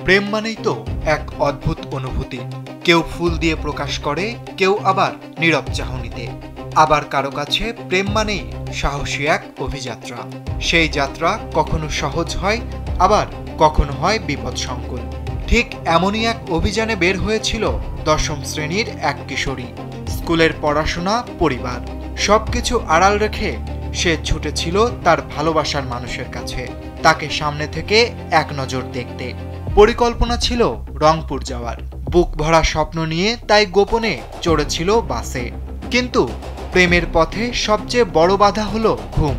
প্রেম মানেই তো এক অদ্ভুত অনুভূতি। কেউ ফুল দিয়ে প্রকাশ করে, কেউ আবার নীরব চাহনিতে। আবার কারো কাছে প্রেম মানেই সাহসী এক অভিযাত্রা। সেই যাত্রা কখনো সহজ হয়, আবার কখনো হয় বিপদসংকুল। ঠিক এমনই এক অভিযানে বের হয়েছিল দশম শ্রেণীর এক কিশোরী। স্কুলের পড়াশোনা, পরিবার সবকিছু আড়াল রেখে সে ছুটেছিল তার ভালোবাসার মানুষের কাছে, তাকে সামনে থেকে এক নজর দেখতে। পরিকল্পনা ছিল রংপুর যাওয়ার। বুক ভরা স্বপ্ন নিয়ে তাই গোপনে চড়েছিল বাসে। কিন্তু প্রেমের পথে সবচেয়ে বড় বাধা হলো ঘুম।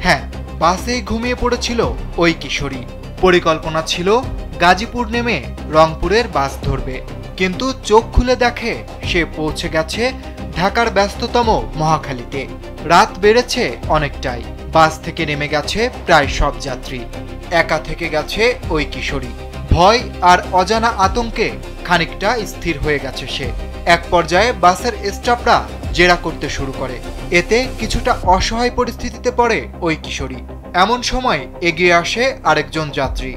হ্যাঁ, বাসে ঘুমিয়ে পড়েছিল ওই কিশোরী। পরিকল্পনা ছিল গাজীপুর নেমে রংপুরের বাস ধরবে, কিন্তু চোখ খুলে দেখে সে পৌঁছে গেছে ঢাকার ব্যস্ততম মহাখালীতে। রাত বেড়েছে অনেকটাই। বাস থেকে নেমে গেছে প্রায় সব যাত্রী। একা থেকে গেছে ওই কিশোরী। ভয় আর অজানা আতঙ্কে খানিকটা স্থির হয়ে গেছে সে। এক পর্যায়ে বাসের স্টাফরা জেরা করতে শুরু করে। এতে কিছুটা অসহায় পরিস্থিতিতে পড়ে ওই কিশোরী। এমন সময় এগিয়ে আসে আরেকজন যাত্রী।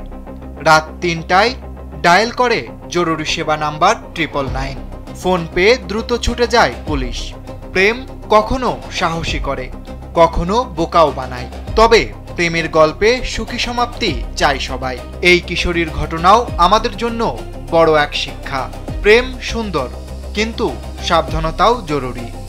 রাত ৩টায় ডায়াল করে জরুরি সেবা নাম্বার 999। ফোন পেয়ে দ্রুত ছুটে যায় পুলিশ। প্রেম কখনো সাহসী করে, কখনো বোকাও বানায়। তবে প্রেমের গল্পে সুখী সমাপ্তি চাই সবাই। এই কিশোরীর ঘটনাও আমাদের জন্য বড় এক শিক্ষা। প্রেম সুন্দর, কিন্তু সাবধানতাও জরুরি।